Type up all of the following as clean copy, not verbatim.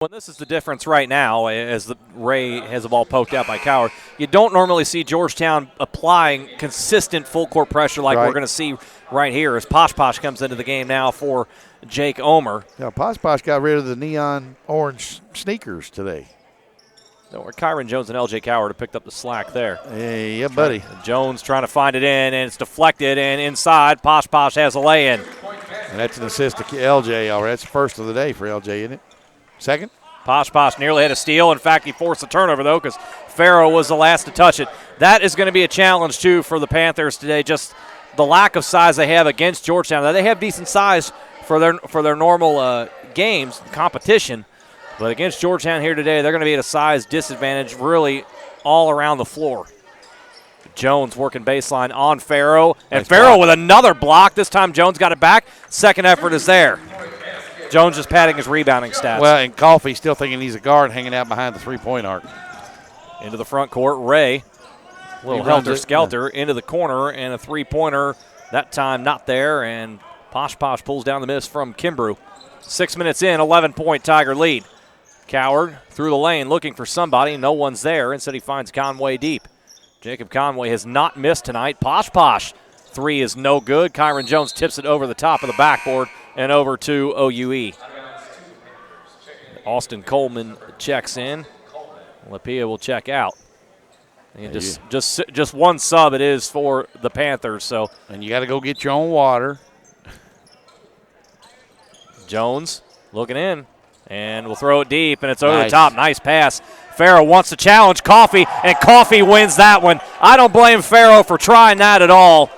Well, this is the difference right now as Ray has the ball poked out by Cowherd. You don't normally see Georgetown applying consistent full-court pressure like we're going to see right here as Posh comes into the game now for Jake Omer. Yeah, Posh got rid of the neon orange sneakers today. Kyron Jones and Eljay Cowherd have picked up the slack there. Yeah, buddy. Jones trying to find it in, and it's deflected, and inside, Posh has a lay-in. And that's an assist to Eljay already. That's the first of the day for Eljay, isn't it? Second? Posh nearly had a steal. In fact, he forced a turnover, though, because Farrow was the last to touch it. That is going to be a challenge, too, for the Panthers today, just the lack of size they have against Georgetown. Now, they have decent size for their normal games, competition, but against Georgetown here today, they're going to be at a size disadvantage really all around the floor. Jones working baseline on Farrow, and Farrow with another block. This time Jones got it back. Second effort is there. Jones just padding his rebounding stats. Well, and Coffey still thinking he's a guard hanging out behind the three-point arc. Into the front court, Ray. A little helter-skelter into the corner, and a three-pointer. That time not there, and Posh pulls down the miss from Kimbrough. 6 minutes in, 11-point Tiger lead. Cowherd through the lane looking for somebody. No one's there. Instead he finds Conway deep. Jacob Conway has not missed tonight. Posh. Three is no good. Kyron Jones tips it over the top of the backboard and over to OUE. Austin Coleman checks in. Lapia will check out. And just one sub it is for the Panthers. So, and you got to go get your own water. Jones looking in, and we'll throw it deep, and it's over the top. Nice pass. Farrow wants to challenge Coffey, and Coffey wins that one. I don't blame Farrow for trying that at all.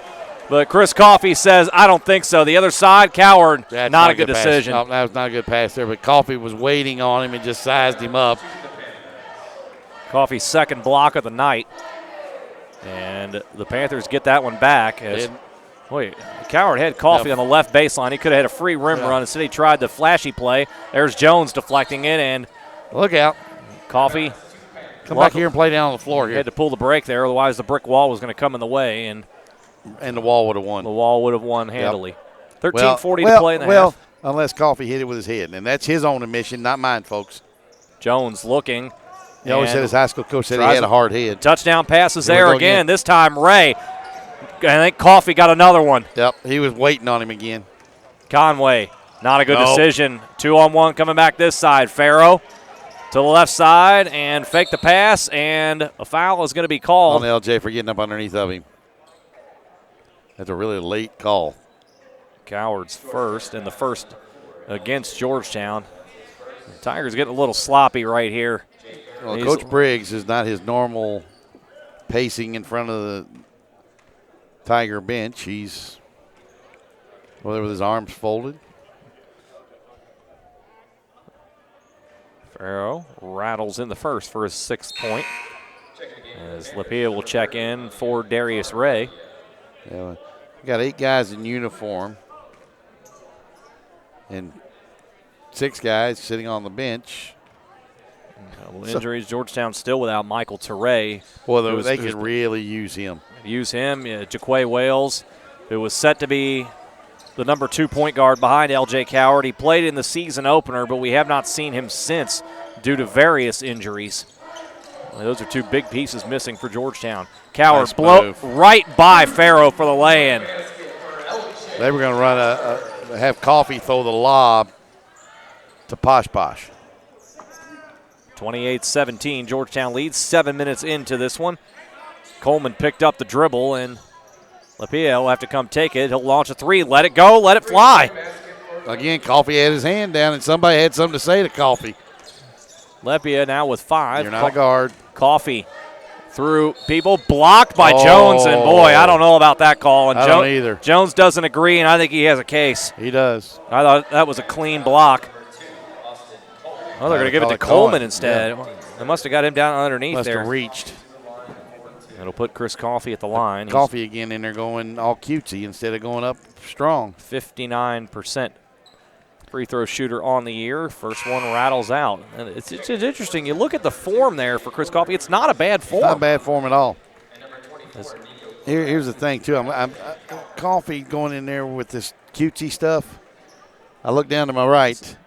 But Chris Coffey says, I don't think so. The other side, Cowherd, not a good decision. No, that was not a good pass there, but Coffey was waiting on him and just sized him up. Coffey's second block of the night. And the Panthers get that one back. Cowherd had Coffey on the left baseline. He could have had a free rim run. Instead, he tried the flashy play. There's Jones deflecting it, and look out. Coffey. Come back here and play down on the floor here. He had to pull the break there, otherwise the brick wall was going to come in the way. And the wall would have won. The wall would have won handily. 13:40 to play in the half. Unless Coffey hit it with his head. And that's his own admission, not mine, folks. Jones looking. He always said his high school coach said he had a hard head. Touchdown passes there again. This time Ray. I think Coffey got another one. Yep, he was waiting on him again. Conway, not a good decision. 2-on-1 coming back this side. Farrow to the left side and fake the pass, and a foul is going to be called. On Eljay for getting up underneath of him. That's a really late call. Cowherd's first, and the first against Georgetown. The Tigers getting a little sloppy right here. Well, Coach Briggs is not his normal pacing in front of the Tiger bench. He's with his arms folded. Farrow rattles in the first for his 6th point. As Lapia will check in for Darius Ray. Yeah, we got 8 guys in uniform and 6 guys sitting on the bench. Injuries. Georgetown still without Michael Teray. Well, they could really use him. Jaquay Wales, who was set to be the number 2 point guard behind Eljay Cowherd. He played in the season opener, but we have not seen him since due to various injuries. Those are 2 big pieces missing for Georgetown. Cowherd blow right by Farrow for the lay-in. They were going to have Coffey throw the lob to Posh. 28-17, Georgetown leads 7 minutes into this one. Coleman picked up the dribble, and Lapia will have to come take it. He'll launch a 3, let it go, let it fly. Again, Coffey had his hand down, and somebody had something to say to Coffey. Lapia now with 5. You're not a guard. Coffey through people, blocked by Jones, and boy, I don't know about that call. And I don't either. Jones doesn't agree, and I think he has a case. He does. I thought that was a clean block. Oh, they're going to give it to Coleman instead. Yeah. They must have got him down underneath there. Must have reached. It'll put Chris Coffey at the line. Coffey again in there going all cutesy instead of going up strong. 59% free throw shooter on the year. First one rattles out. And it's interesting. You look at the form there for Chris Coffey. It's not a bad form. It's not a bad form at all. Here's the thing, too. I'm Coffey going in there with this cutesy stuff. I look down to my right.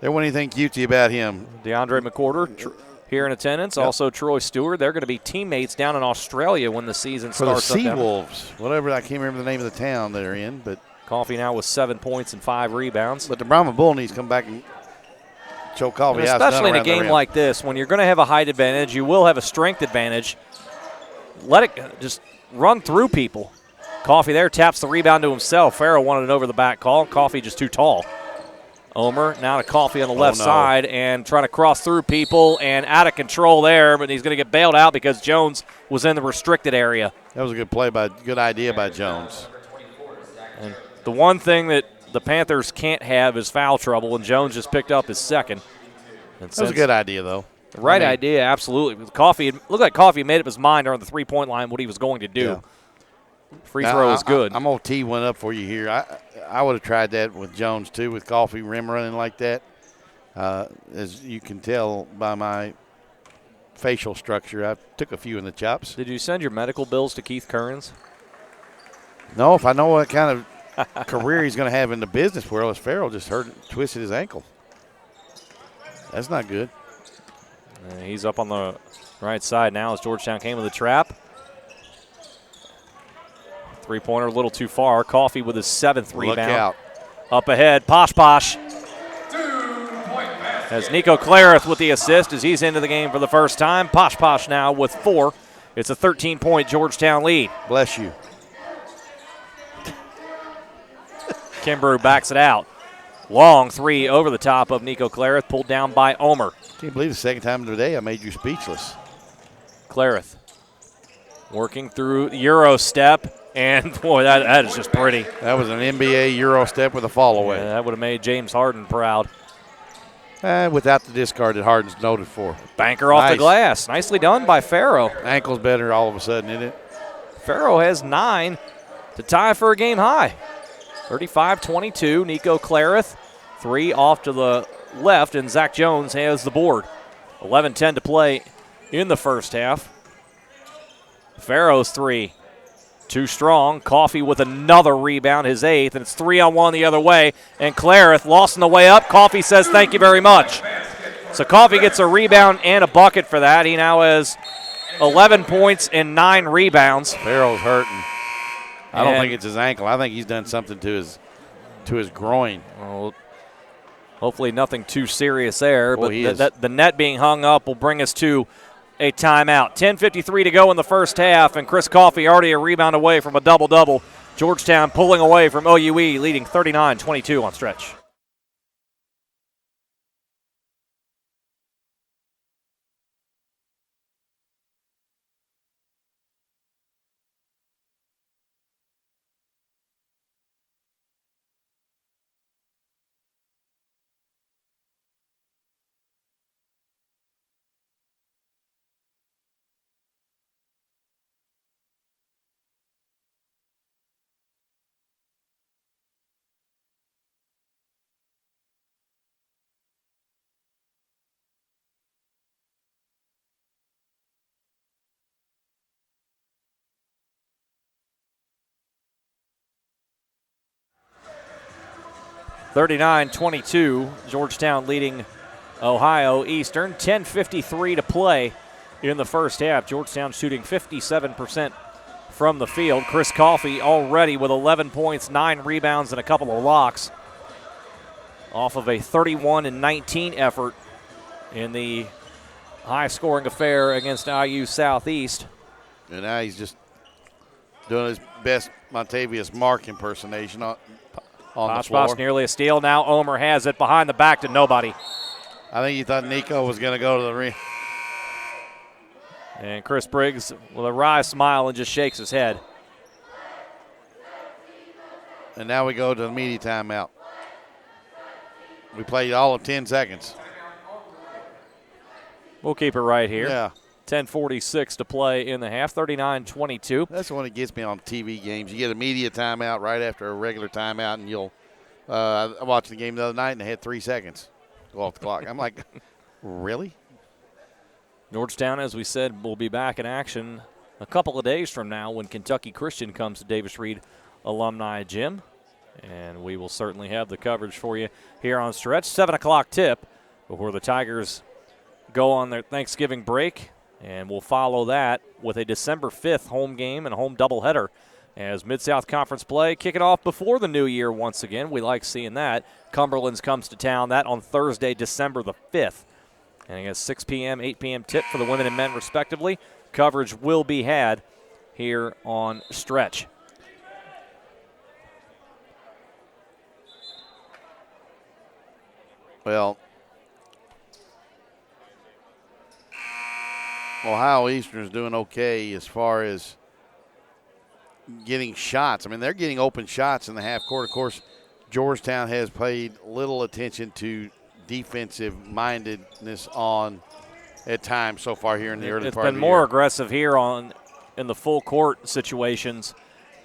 There wasn't anything cutesy about him. DeAndre McWhorter here in attendance. Yep. Also Troy Stewart. They're going to be teammates down in Australia when the season For the starts. Seawolves, whatever. I can't remember the name of the town they're in, but Coffey now with 7 points and 5 rebounds. But the Brahma Bull needs to come back and show Coffey how it's done especially in a around the game rim. like this, when you're going to have a height advantage, you will have a strength advantage. Let it just run through people. Coffey there taps the rebound to himself. Farrell wanted an over-the-back call. Coffey just too tall. Omer now to Coffey on the left side and trying to cross through people and out of control there, but he's going to get bailed out because Jones was in the restricted area. That was a good idea by Jones. And the one thing that the Panthers can't have is foul trouble, and Jones just picked up his second. That was a good idea, though. The right idea, absolutely. Coffey looked like Coffey made up his mind on the three-point line what he was going to do. Yeah. Free throw is good. I'm going to tee one up for you here. I would have tried that with Jones, too, with Coffey rim running like that. As you can tell by my facial structure, I took a few in the chops. Did you send your medical bills to Keith Kearns? No, if I know what kind of career he's going to have in the business world, as Farrell just twisted his ankle. That's not good. He's up on the right side now as Georgetown came with a trap. Three-pointer a little too far. Coffey with his 7th rebound. Look out. Up ahead, Posh. As Nico Clarith with the assist as he's into the game for the first time. Posh now with 4. It's a 13-point Georgetown lead. Bless you. Kimbrough backs it out. Long three over the top of Nico Clarith, pulled down by Omer. Can't believe the second time today I made you speechless. Clarith working through Euro step, and boy, that is just pretty. That was an NBA Euro step with a fall away. Yeah, that would have made James Harden proud. Without the discard that Harden's noted for. Banker off the glass. Nicely done by Farrow. Ankle's better all of a sudden, isn't it? Farrow has 9 to tie for a game high. 35-22, Nico Clarith. 3 off to the left, and Zach Jones has the board. 11-10 to play in the first half. Farrow's 3. Too strong. Coffey with another rebound, his 8th, and it's 3-on-1 the other way. And Clarith lost on the way up. Coffey says thank you very much. So Coffey gets a rebound and a bucket for that. He now has 11 points and 9 rebounds. Farrell's hurting. I don't think it's his ankle. I think he's done something to his groin. Well, hopefully nothing too serious there. Boy, but the net being hung up will bring us to a timeout. 10:53 to go in the first half, and Chris Coffey already a rebound away from a double-double. Georgetown pulling away from OUE, leading 39-22 on stretch. (39-22), Georgetown leading Ohio Eastern. 10:53 to play in the first half. Georgetown shooting 57% from the field. Chris Coffey already with 11 points, 9 rebounds, and a couple of blocks off of a 31-19 effort in the high-scoring affair against IU Southeast. And now he's just doing his best Montavious Mark impersonation on the floor. Nearly a steal. Now Omer has it behind the back to nobody. I think he thought Nico was going to go to the ring. And Chris Briggs with a wry smile and just shakes his head. And now we go to the media timeout. We played all of 10 seconds. We'll keep it right here. Yeah. 10:46 to play in the half, 39-22. That's the one that gets me on TV games. You get a media timeout right after a regular timeout, and you'll I watched the game the other night, and they had 3 seconds go off the clock. I'm like, really? Georgetown, as we said, will be back in action a couple of days from now when Kentucky Christian comes to Davis Reed Alumni Gym. And we will certainly have the coverage for you here on Stretch. 7 o'clock tip before the Tigers go on their Thanksgiving break. And we'll follow that with a December 5th home game and a home doubleheader as Mid-South Conference play kicking off before the new year once again. We like seeing that. Cumberland's comes to town. That on Thursday, December the 5th. And I guess 6 p.m., 8 p.m. tip for the women and men respectively. Coverage will be had here on Stretch. Well, Ohio Eastern is doing okay as far as getting shots. I mean, they're getting open shots in the half court. Of course, Georgetown has paid little attention to defensive mindedness on at times so far here in the early part of the year. It's been more aggressive here in the full court situations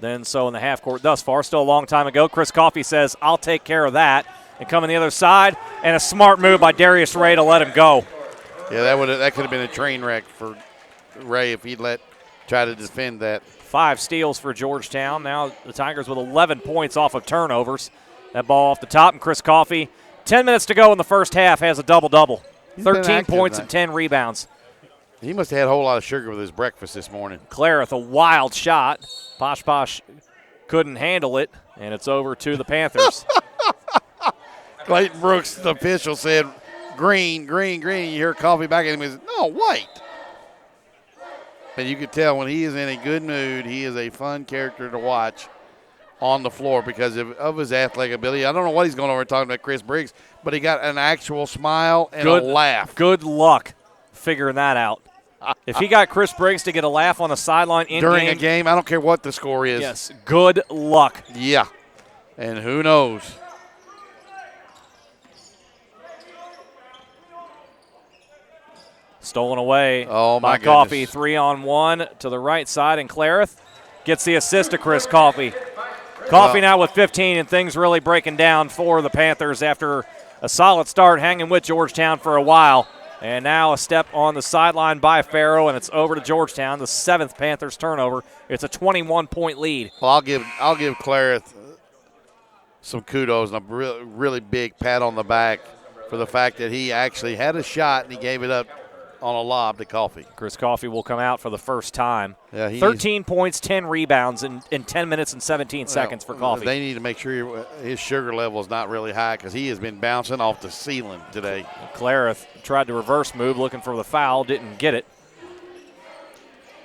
than so in the half court thus far. Still a long time ago. Chris Coffey says, I'll take care of that. And come on the other side, and a smart move by Darius Ray to let him go. Yeah, that could have been a train wreck for Ray if he'd try to defend that. 5 steals for Georgetown. Now the Tigers with 11 points off of turnovers. That ball off the top, and Chris Coffey, 10 minutes to go in the first half, has a double-double. 13 points and 10 rebounds. He must have had a whole lot of sugar with his breakfast this morning. Clareth, a wild shot. Posh couldn't handle it, and it's over to the Panthers. Clayton Brooks, the official, said, green, green, green. You hear Coffey back at him. He says, no, white. And you could tell when he is in a good mood, he is a fun character to watch on the floor because of his athletic ability. I don't know what he's going over talking about Chris Briggs, but he got an actual smile and a laugh. Good luck figuring that out. If he got Chris Briggs to get a laugh on the sideline during a game, I don't care what the score is. Yes, good luck. Yeah, and who knows. Stolen away by Coffey. 3-on-1 to the right side, and Clareth gets the assist to Chris Coffey. Coffey now with 15, and things really breaking down for the Panthers after a solid start, hanging with Georgetown for a while. And now a step on the sideline by Farrow, and it's over to Georgetown, the 7th Panthers turnover. It's a 21-point lead. Well, I'll give Clareth some kudos and a really big pat on the back for the fact that he actually had a shot and he gave it up on a lob to Coffey. Chris Coffey will come out for the first time. Yeah, 13 points, 10 rebounds in 10 minutes and 17 seconds for Coffey. They need to make sure his sugar level is not really high because he has been bouncing off the ceiling today. Clareth tried to reverse move, looking for the foul, didn't get it.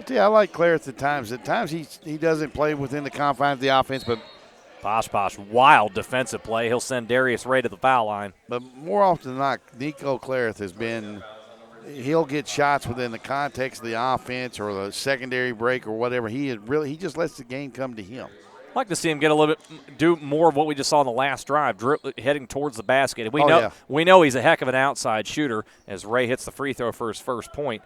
I like Clareth at times. At times he doesn't play within the confines of the offense, but Posh, wild defensive play. He'll send Darius Ray to the foul line. But more often than not, Nico Clareth has been – he'll get shots within the context of the offense or the secondary break or whatever. He just lets the game come to him. I'd like to see him get a little bit, do more of what we just saw in the last drive, heading towards the basket. We know he's a heck of an outside shooter as Ray hits the free throw for his first point.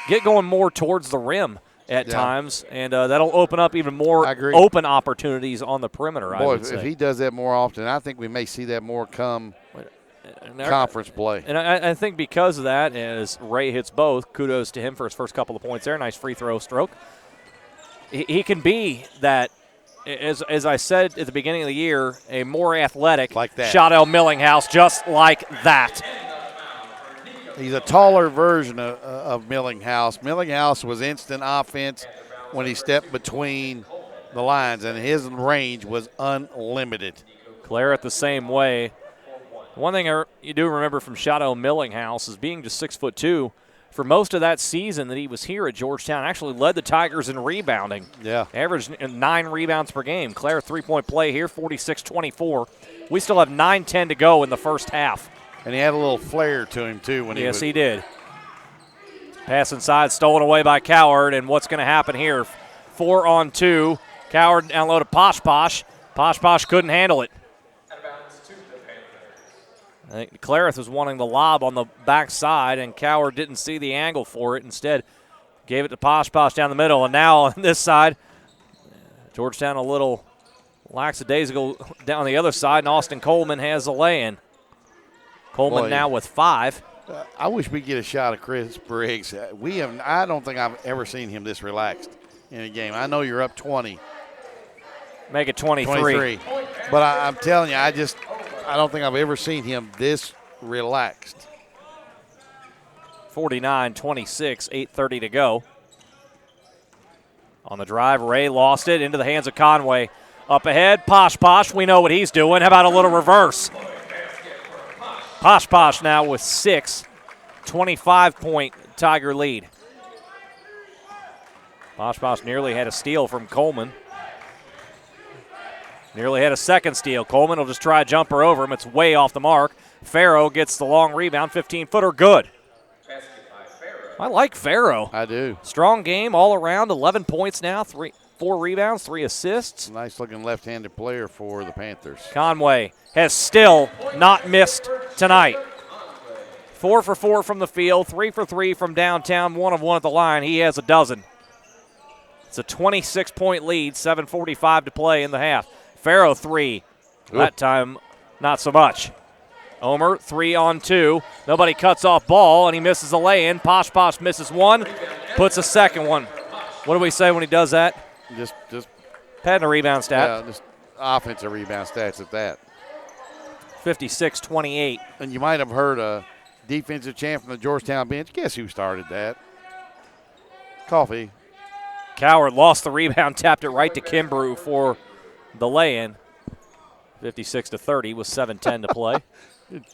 Get going more towards the rim at times, and that'll open up even more open opportunities on the perimeter, I would say. If he does that more often, I think we may see that more come conference play. And I think because of that, as Ray hits both, kudos to him for his first couple of points there. Nice free throw stroke. He can be that, as I said at the beginning of the year, a more athletic like that. Shotell Millinghouse, just like that. He's a taller version of Millinghouse. Millinghouse was instant offense when he stepped between the lines, and his range was unlimited. Clareth the same way. One thing you do remember from Shotell Millinghouse is being just 6'2". For most of that season that he was here at Georgetown, actually led the Tigers in rebounding. Yeah. Averaged 9 rebounds per game. Clareth three-point play here, 46-24. We still have 9:10 to go in the first half. And he had a little flair to him, too. He did. Pass inside, stolen away by Cowherd, and what's going to happen here? 4-on-2. Cowherd down low to Posh. Posh couldn't handle it. I think Clareth was wanting the lob on the backside, and Cowherd didn't see the angle for it. Instead, gave it to Posh down the middle. And now on this side, Georgetown a little lackadaisical down the other side, and Austin Coleman has a lay-in. Coleman now with 5. I wish we could get a shot of Chris Briggs. I don't think I've ever seen him this relaxed in a game. I know you're up 20. Make it 23. But I'm telling you, I don't think I've ever seen him this relaxed. 49-26, 8:30 to go. On the drive, Ray lost it into the hands of Conway. Up ahead, Posh, we know what he's doing. How about a little reverse? Posh now with 6, 25-point Tiger lead. Posh nearly had a steal from Coleman. Nearly had a second steal. Coleman will just try a jumper over him. It's way off the mark. Farrow gets the long rebound, 15-footer, good. I like Farrow. I do. Strong game all around, 11 points now, 4 rebounds, 3 assists. Nice-looking left-handed player for the Panthers. Conway has still not missed tonight. 4 for 4 from the field, 3 for 3 from downtown, 1 of 1 at the line. He has a dozen. It's a 26-point lead, 7:45 to play in the half. Farrow 3. That time, not so much. Omer, 3 on 2. Nobody cuts off ball, and he misses a lay-in. Posh misses one, puts a second one. What do we say when he does that? Just Pad and a rebound stat. Yeah, just offensive rebound stats at that. 56-28. And you might have heard a defensive chant from the Georgetown bench. Guess who started that? Coffey. Cowherd lost the rebound, tapped it right to Kimbrough for the lay-in. 56-30 with 7:10 to play.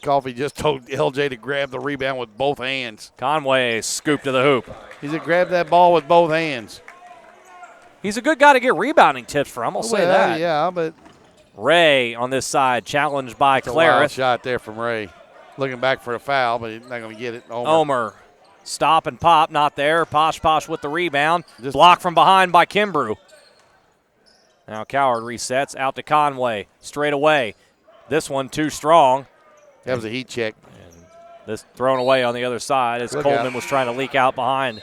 Coffey just told Eljay to grab the rebound with both hands. Conway scooped to the hoop. He said grab that ball with both hands. He's a good guy to get rebounding tips from, I'll say that. Yeah, but Ray on this side, challenged by it's a wild Clarith. shot there from Ray. Looking back for a foul, but he's not going to get it. Omer. Stop and pop, not there. Posh with the rebound. Blocked from behind by Kimbrough. Now Cowherd resets out to Conway. Straight away. This one too strong. That was a heat check. And this thrown away on the other side as Coleman was trying to leak out behind.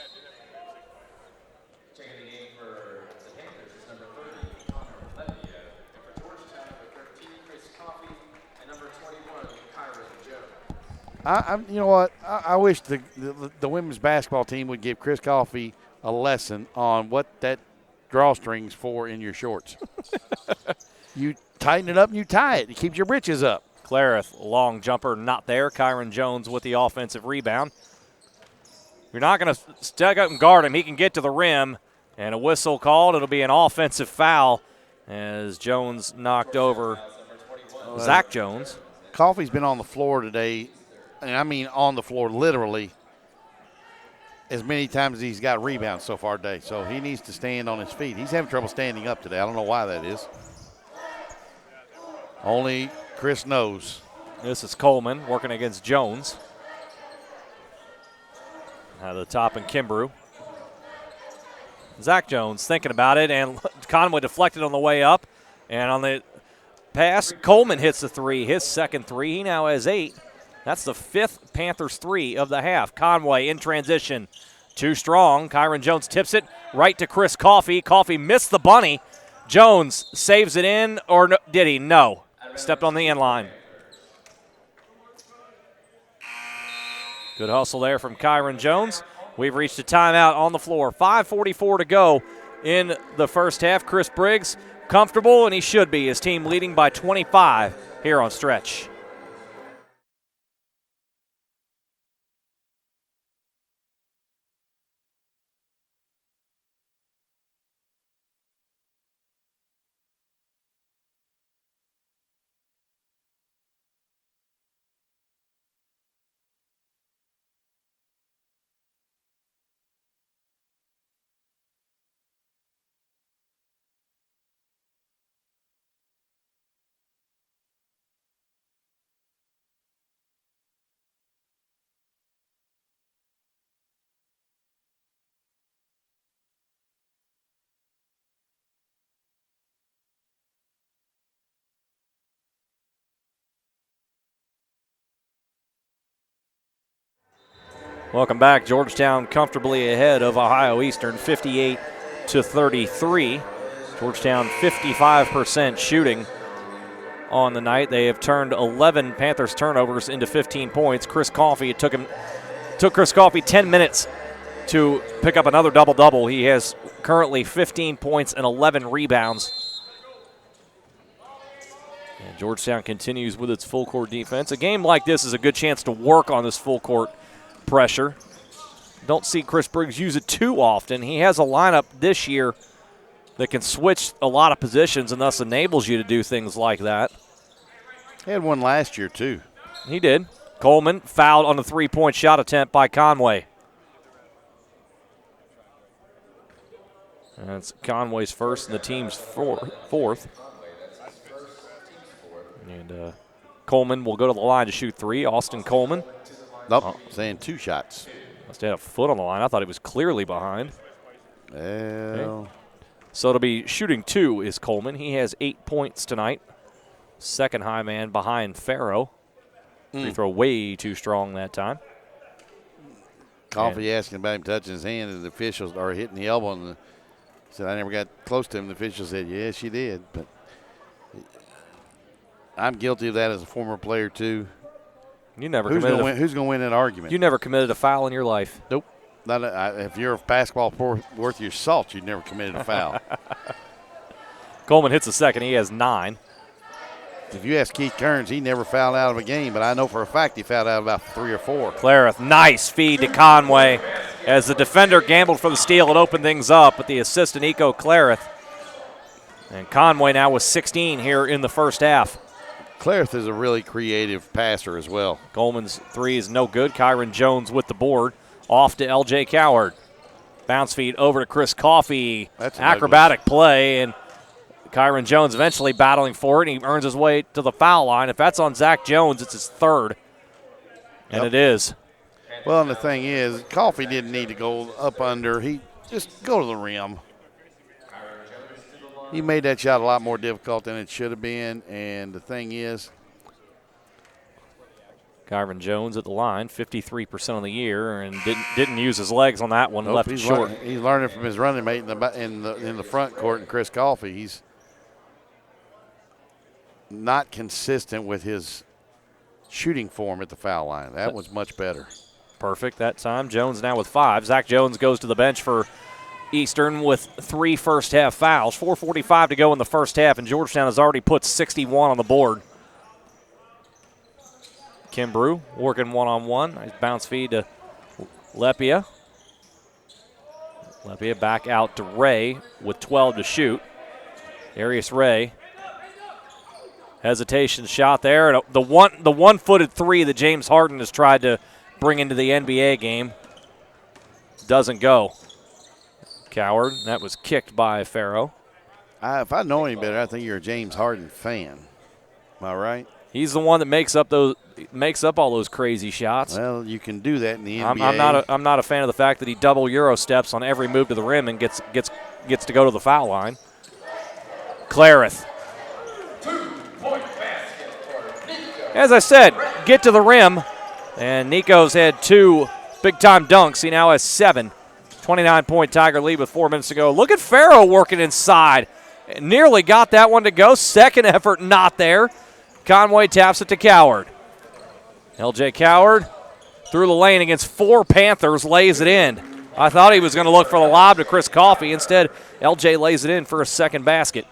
Taking the game for the Panthers is number 30, Connor Levy. And for Georgetown, number 13, Chris Coffey. And number 21, Kyron Jones. You know what? I wish the women's basketball team would give Chris Coffey a lesson on what that drawstrings for in your shorts. You tighten it up and you tie it. It keeps your britches up. Clarith, long jumper, not there. Kyron Jones with the offensive rebound. You're not going to step up and guard him. He can get to the rim, and a whistle called. It'll be an offensive foul as Jones knocked over Zach Jones. Coffey's been on the floor today, and I mean on the floor literally as many times as he's got rebounds so far today. So he needs to stand on his feet. He's having trouble standing up today. I don't know why that is. Only Chris knows. This is Coleman working against Jones. Out of the top and Kimbrough. Zach Jones thinking about it, and Conway deflected on the way up. And on the pass, Coleman hits the 3, his second 3. He now has 8. That's the 5th Panthers 3 of the half. Conway in transition. Too strong. Kyron Jones tips it right to Chris Coffey. Coffey missed the bunny. Jones saves it in, or no, did he? No. Stepped on the end line. Good hustle there from Kyron Jones. We've reached a timeout on the floor. 5:44 to go in the first half. Chris Briggs comfortable, and he should be. His team leading by 25 here on Stretch. Welcome back. Georgetown comfortably ahead of Ohio Eastern, 58-33. Georgetown 55% shooting on the night. They have turned 11 Panthers turnovers into 15 points. Chris Coffey, it took Chris Coffey 10 minutes to pick up another double-double. He has currently 15 points and 11 rebounds. And Georgetown continues with its full court defense. A game like this is a good chance to work on this full court pressure. Don't see Chris Briggs use it too often. He has a lineup this year that can switch a lot of positions and thus enables you to do things like that. He had one last year, too. He did. Coleman fouled on the three-point shot attempt by Conway. That's Conway's first and the team's fourth. And Coleman will go to the line to shoot three. Austin Coleman. Nope, saying 2 shots. Must have had a foot on the line. I thought he was clearly behind. Well. Okay. So it'll be shooting 2 is Coleman. He has 8 points tonight. Second high man behind Farrow. Free throw way too strong that time. Coffey asking about him touching his hand, and the officials are hitting the elbow. And said, I never got close to him. The official said, yes, you did. But I'm guilty of that as a former player, too. You never Who's going to win that argument? You never committed a foul in your life. Nope. If you're a basketball worth your salt, you've never committed a foul. Coleman hits the second. He has 9. If you ask Keith Kearns, he never fouled out of a game, but I know for a fact he fouled out about 3 or 4. Clareth, nice feed to Conway. As the defender gambled for the steal, it opened things up, but the assist, Nico Clareth. And Conway now with 16 here in the first half. Clareth is a really creative passer as well. Coleman's three is no good. Kyron Jones with the board. Off to Eljay Cowherd. Bounce feed over to Chris Coffey. That's acrobatic play, and Kyron Jones eventually battling for it, and he earns his way to the foul line. If that's on Zach Jones, it's his third, and it is. Well, and the thing is, Coffey didn't need to go up under. He just go to the rim. He made that shot a lot more difficult than it should have been, and the thing is, Kyron Jones at the line, 53% on the year, and didn't use his legs on that one. nope, left it short. He's learning from his running mate in the front court, and Chris Coffey. He's not consistent with his shooting form at the foul line. That was much better. Perfect that time. Jones now with 5. Zach Jones goes to the bench for Eastern with 3 first-half fouls. 4:45 to go in the first half, and Georgetown has already put 61 on the board. Kimbrough working one-on-one. Nice bounce feed to Lepia. Lepia back out to Ray with 12 to shoot. Darius Ray. Hesitation shot there. And the one-footed three that James Harden has tried to bring into the NBA game doesn't go. Cowherd. That was kicked by Farrow. If I know any better, I think you're a James Harden fan. Am I right? He's the one that makes up all those crazy shots. Well, you can do that in the NBA. I'm not a fan of the fact that he double Euro steps on every move to the rim and gets to go to the foul line. Clareth. As I said, get to the rim. And Nico's had 2 big-time dunks. He now has 7. 29-point Tiger lead with 4 minutes to go. Look at Farrow working inside. Nearly got that one to go. Second effort not there. Conway taps it to Cowherd. Eljay Cowherd through the lane against 4 Panthers, lays it in. I thought he was going to look for the lob to Chris Coffey. Instead, Eljay lays it in for a second basket.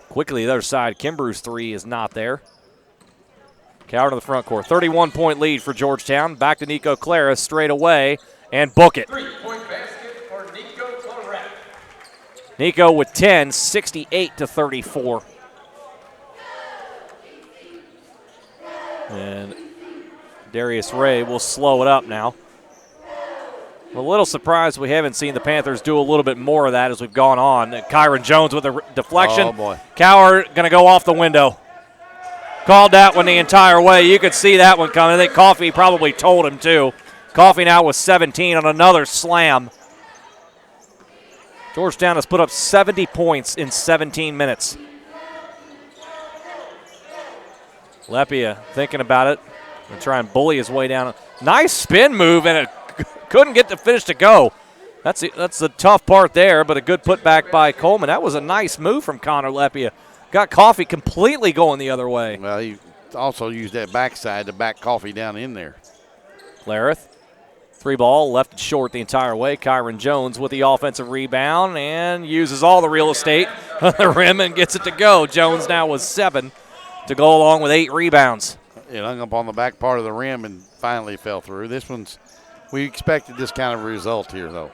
Quickly the other side, Kimbrough's 3 is not there. Cowherd in the front court. 31-point lead for Georgetown. Back to Nico Clareth straight away and book it. 3-point basket for Nico Clareth. Nico with 10, 68-34. And Darius Ray will slow it up now. I'm a little surprised we haven't seen the Panthers do a little bit more of that as we've gone on. Kyron Jones with a deflection. Oh, boy. Cowherd going to go off the window. Called that one the entire way. You could see that one coming. I think Coffey probably told him too. Coffey now with 17 on another slam. Georgetown has put up 70 points in 17 minutes. Lepia thinking about it and try and bully his way down. Nice spin move, and it couldn't get the finish to go. That's the tough part there, but a good putback by Coleman. That was a nice move from Connor Lepia. Got Coffey completely going the other way. Well, he also used that backside to back Coffey down in there. Clareth, 3 ball, left it short the entire way. Kyron Jones with the offensive rebound and uses all the real estate on the rim and gets it to go. Jones now with 7. to go along with 8 rebounds. It hung up on the back part of the rim and finally fell through. We expected this kind of result here, though.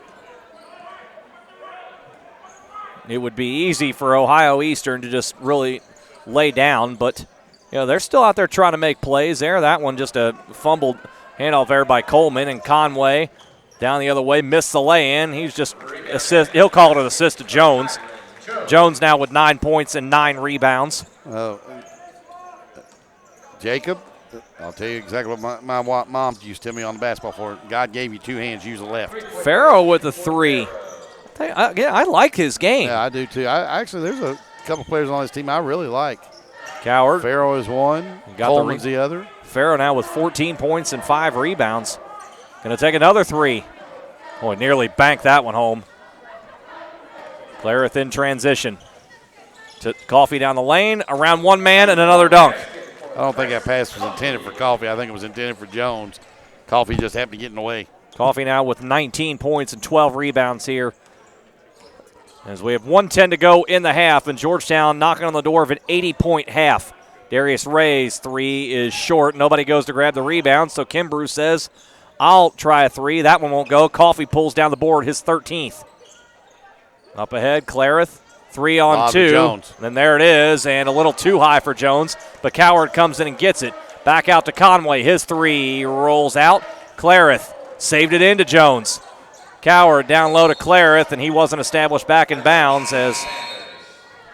It would be easy for Ohio Eastern to just really lay down, but they're still out there trying to make plays there. That one just a fumbled handoff there by Coleman, and Conway down the other way missed the lay-in. He's just he'll call it an assist to Jones. Jones now with 9 points and 9 rebounds. Jacob, I'll tell you exactly what my mom used to tell me on the basketball floor. God gave you 2 hands, use the left. Farrow with the 3. I like his game. Yeah, I do too. Actually, there's a couple players on this team I really like. Cowherd. Farrow is one. Coleman's the other. Farrow now with 14 points and 5 rebounds. Going to take another 3. Oh, nearly banked that one home. Clareth in transition. To Coffey down the lane, around one man, and another dunk. I don't think that pass was intended for Coffey. I think it was intended for Jones. Coffey just happened to get in the way. Coffey now with 19 points and 12 rebounds here. As we have 1:10 to go in the half, and Georgetown knocking on the door of an 80-point half. Darius Ray's 3 is short. Nobody goes to grab the rebound, so Kimbrough says, I'll try a 3. That one won't go. Coffey pulls down the board, his 13th. Up ahead, Clareth. 3 on 2. Jones. Then there it is, and a little too high for Jones. But Cowherd comes in and gets it. Back out to Conway. His 3 rolls out. Clareth saved it into Jones. Cowherd down low to Clareth, and he wasn't established back in bounds as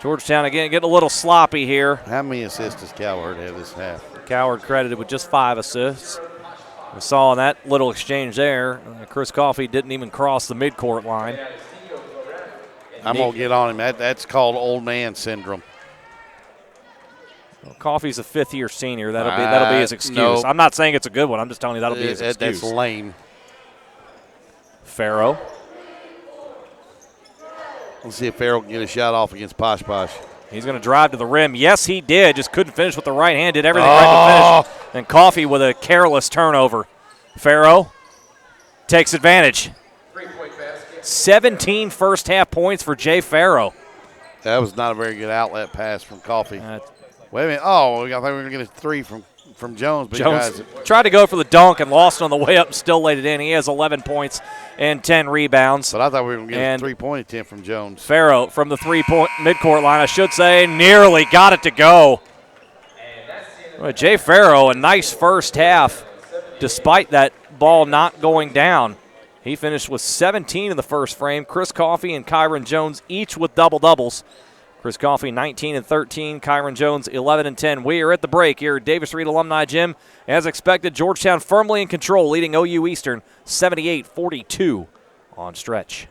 Georgetown again getting a little sloppy here. How many assists does Cowherd have this half? Cowherd credited with just 5 assists. We saw in that little exchange there, Chris Coffey didn't even cross the midcourt line. I'm going to get on him. That's called old man syndrome. Well, Coffey's a 5th-year senior. That'll be his excuse. No. I'm not saying it's a good one. I'm just telling you that'll be his excuse. That's lame. Farrow. Let's see if Farrow can get a shot off against Posh Posh. He's going to drive to the rim. Yes, he did. Just couldn't finish with the right hand. Did everything right to finish. And Coffey with a careless turnover. Farrow takes advantage. 17 first-half points for Jay Farrow. That was not a very good outlet pass from Coffey. Wait a minute. Oh, I thought we were going to get a 3 from Jones. But Jones tried to go for the dunk and lost on the way up and still laid it in. He has 11 points and 10 rebounds. But I thought we were going to get a 3-point attempt from Jones. Farrow from the 3-point midcourt line, I should say, nearly got it to go. Well, Jay Farrow, a nice first half despite that ball not going down. He finished with 17 in the first frame. Chris Coffey and Kyron Jones each with double-doubles. Chris Coffey 19 and 13, Kyron Jones 11 and 10. We are at the break here at Davis Reed Alumni Gym. As expected, Georgetown firmly in control, leading OU Eastern 78-42 on stretch.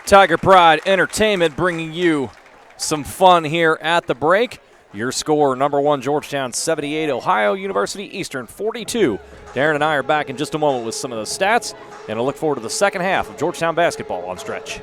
Tiger Pride Entertainment bringing you some fun here at the break. Your score, number 1 Georgetown 78, Ohio University Eastern 42. Darren and I are back in just a moment with some of the stats, and I look forward to the second half of Georgetown basketball on Stretch.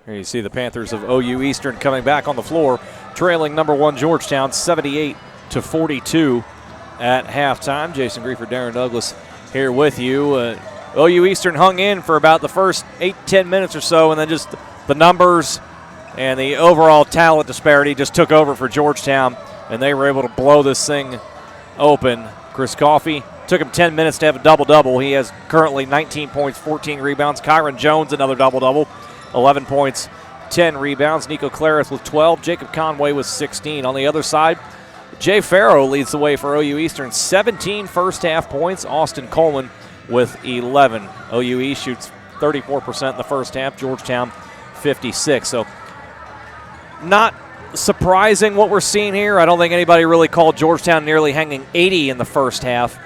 Here you see the Panthers of OU Eastern coming back on the floor, trailing number 1 Georgetown 78-42 at halftime. Jason Griefer, Darren Douglas here with you. OU Eastern hung in for about the first 8-10 minutes or so, and then just the numbers and the overall talent disparity just took over for Georgetown, and they were able to blow this thing open. Chris Coffey took him 10 minutes to have a double-double. He has currently 19 points, 14 rebounds. Kyron Jones, another double-double, 11 points, 10 rebounds. Nico Claris with 12. Jacob Conway with 16. On the other side, Jay Farrow leads the way for OU Eastern, 17 first-half points. Austin Coleman with 11. OU East shoots 34% in the first half. Georgetown 56. So not surprising what we're seeing here. I don't think anybody really called Georgetown nearly hanging 80 in the first half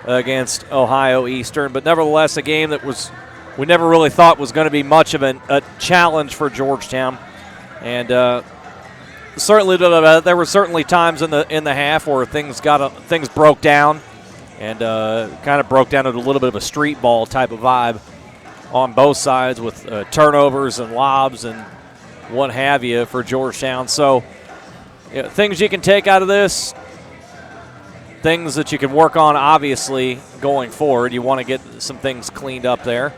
against Ohio Eastern, but nevertheless a game that we never really thought was going to be much of a challenge for Georgetown. And certainly there were certainly times in the half where things broke down and kind of broke down into a little bit of a street ball type of vibe on both sides with turnovers and lobs and what have you for Georgetown. So things you can take out of this, things that you can work on obviously going forward. You want to get some things cleaned up there.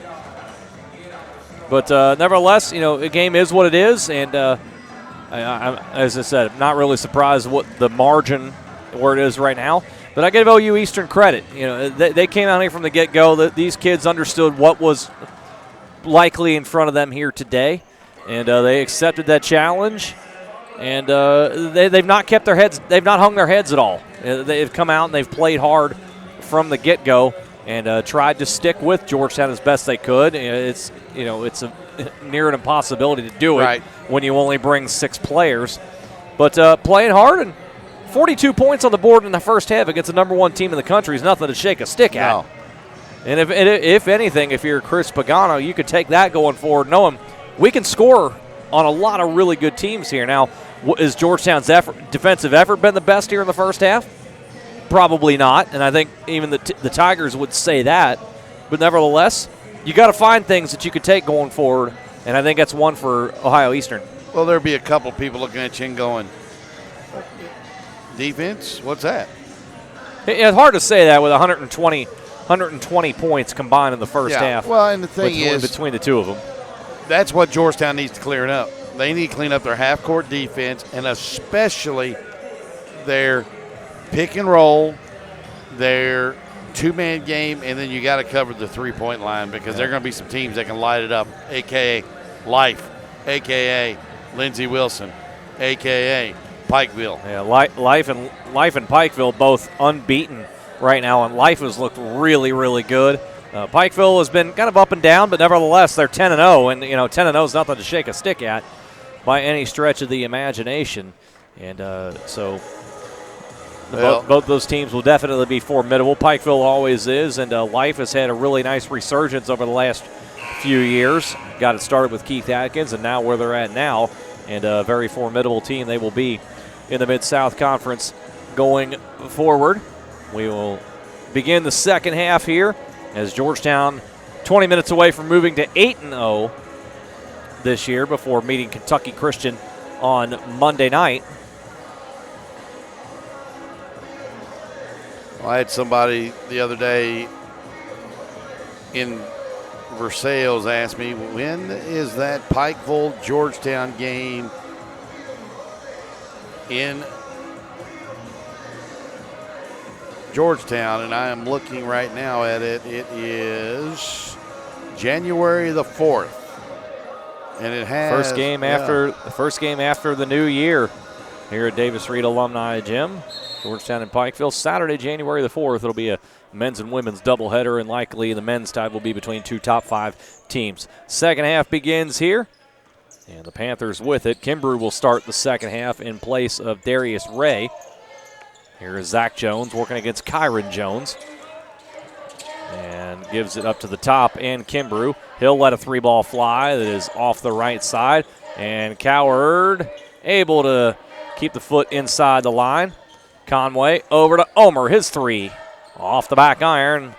But nevertheless, the game is what it is, and as I said, I'm not really surprised what the margin where it is right now. But I give OU Eastern credit. They came out here from the get-go. These kids understood what was likely in front of them here today, and they accepted that challenge. And they've not kept their heads. They've not hung their heads at all. They've come out and they've played hard from the get-go and tried to stick with Georgetown as best they could. It's a near an impossibility to do it when you only bring 6 players. But playing hard, and 42 points on the board in the first half against the number 1 team in the country is nothing to shake a stick at. No. And if anything, if you're Chris Pagano, you could take that going forward, knowing we can score on a lot of really good teams here. Now, is Georgetown's defensive effort been the best here in the first half? Probably not, and I think even the Tigers would say that. But nevertheless, you got to find things that you could take going forward, and I think that's one for Ohio Eastern. Well, there'll be a couple people looking at you and going, defense, what's that? It's hard to say that with 120 points combined in the first half. Well, and the thing between the two of them. That's what Georgetown needs to clear up. They need to clean up their half-court defense, and especially their pick and roll, their two-man game, and then you got to cover the three-point line because there are going to be some teams that can light it up, a.k.a. Life, a.k.a. Lindsey Wilson, a.k.a. Pikeville. Yeah, Life and Pikeville both unbeaten right now, and Life has looked really, really good. Pikeville has been kind of up and down, but nevertheless, they're 10-0, and 10-0 is nothing to shake a stick at by any stretch of the imagination. And so both those teams will definitely be formidable. Pikeville always is, and Life has had a really nice resurgence over the last few years. Got it started with Keith Atkins, and now where they're at now, and a very formidable team they will be in the Mid-South Conference going forward. We will begin the second half here as Georgetown 20 minutes away from moving to 8-0 this year before meeting Kentucky Christian on Monday night. Well, I had somebody the other day in Versailles ask me, when is that Pikeville-Georgetown game in Georgetown? And I am looking right now at it. It is January the 4th. And it has first game after the new year here at Davis Reed Alumni Gym. Georgetown and Pikeville, Saturday, January the 4th. It'll be a men's and women's doubleheader, and likely the men's tie will be between two top 5 teams. Second half begins here, and the Panthers with it. Kimbrough will start the second half in place of Darius Ray. Here is Zach Jones working against Kyron Jones, and gives it up to the top, and Kimbrough. He'll let a 3-ball fly that is off the right side, and Cowherd able to keep the foot inside the line. Conway over to Omer, his 3 off the back iron.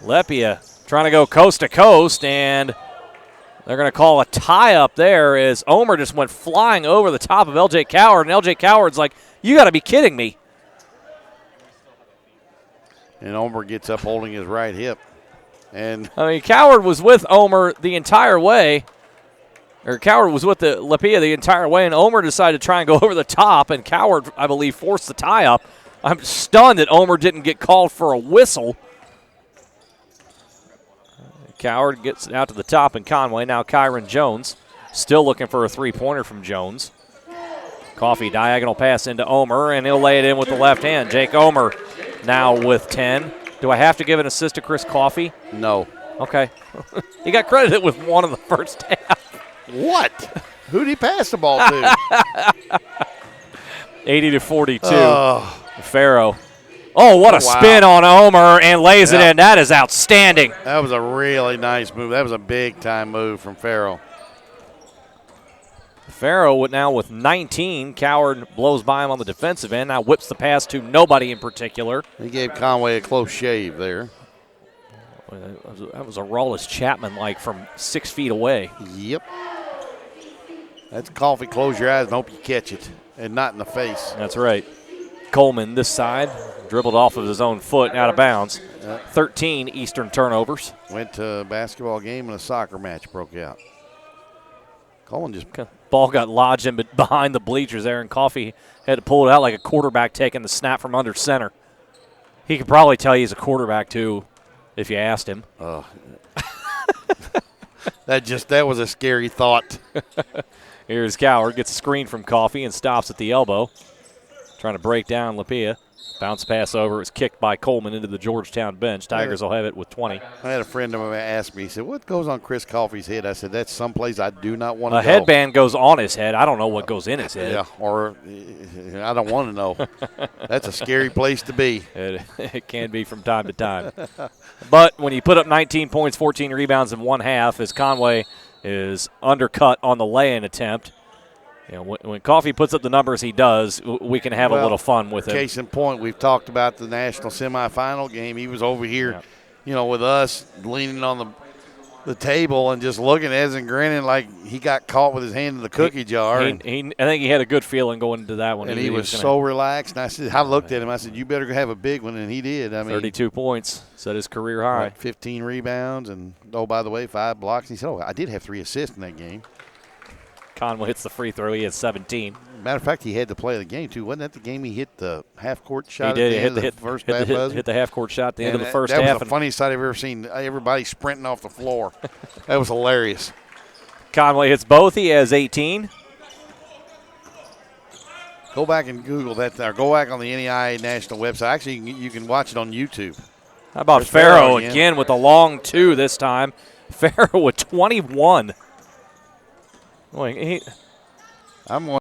Lepia trying to go coast to coast, and They're going to call a tie up there as Omer just went flying over the top of Eljay Cowherd, and Eljay Cowherd's like, you got to be kidding me. And Omer gets up holding his right hip. And I mean, Cowherd was with Omer the entire way, or Cowherd was with the Lapia the entire way, and Omer decided to try and go over the top, and Cowherd, I believe, forced the tie up. I'm stunned that Omer didn't get called for a whistle. Cowherd gets it out to the top, and Conway, now Kyron Jones, still looking for a three-pointer from Jones. Coffey, diagonal pass into Omer, and he'll lay it in with the left hand. Jake Omer now with 10. Do I have to give an assist to Chris Coffey? no. Okay. He got credited with one in the first half. What? Who'd he pass the ball to? 80-42. Oh, Farrow. Oh, what a wow. spin on Omer, and lays it Yeah. in. That is outstanding. that was a really nice move. That was a big-time move from Farrell. Farrow now with 19. Cowherd blows by him on the defensive end. Now whips the pass to nobody in particular. He gave Conway a close shave there. That was a Rollis Chapman-like from 6 feet away. Yep. That's Coffee. Close your eyes and hope you catch it, and not in the face. That's right. Coleman this side, dribbled off of his own foot out of bounds. 13 Eastern turnovers. Went to a basketball game and a soccer match broke out. Coleman just Ball got lodged in behind the bleachers there, and Coffey had to pull it out like a quarterback taking the snap from under center. He could probably tell you he's a quarterback, too, if you asked him. that was a scary thought. Here's Cowherd, gets a screen from Coffey and stops at the elbow. Trying to break down Lapia. Bounce pass over. It was kicked by Coleman into the Georgetown bench. Tigers will have it with 20. I had a friend of mine ask me, he said, what goes on Chris Coffey's head? I said, that's someplace I do not want to A go. headband goes on his head. I don't know what goes in his head. Yeah, or I don't want to know. That's a scary place to be. It can be from time to time. But when you put up 19 points, 14 rebounds in one half, as Conway is undercut on the lay-in attempt, you know, when Coffey puts up the numbers he does, we can have a little fun with it. Case in point, we've talked about the national semifinal game. He was over here, with us, leaning on the table and just looking at us and grinning like he got caught with his hand in the cookie jar. I think he had a good feeling going into that one. And he was so relaxed. And I looked at him. I said, you better have a big one, and he did. 32 points, set his career high. 15 rebounds, and, by the way, 5 blocks. And he said, I did have 3 assists in that game. Conway hits the free throw. He had 17. Matter of fact, he had to play the game, too. Wasn't that the game he hit the half-court shot He did. at the end of the first buzzer? Hit the half-court shot at the end of the first half. half. That was the funniest sight I've ever seen. Everybody sprinting off the floor. That was hilarious. Conway hits both. He has 18. Go back and Google that, or go back on the NEIA national website. Actually, you can watch it on YouTube. How about There's Farrow again with a long 2 this time? Farrow with 21. Boy, I'm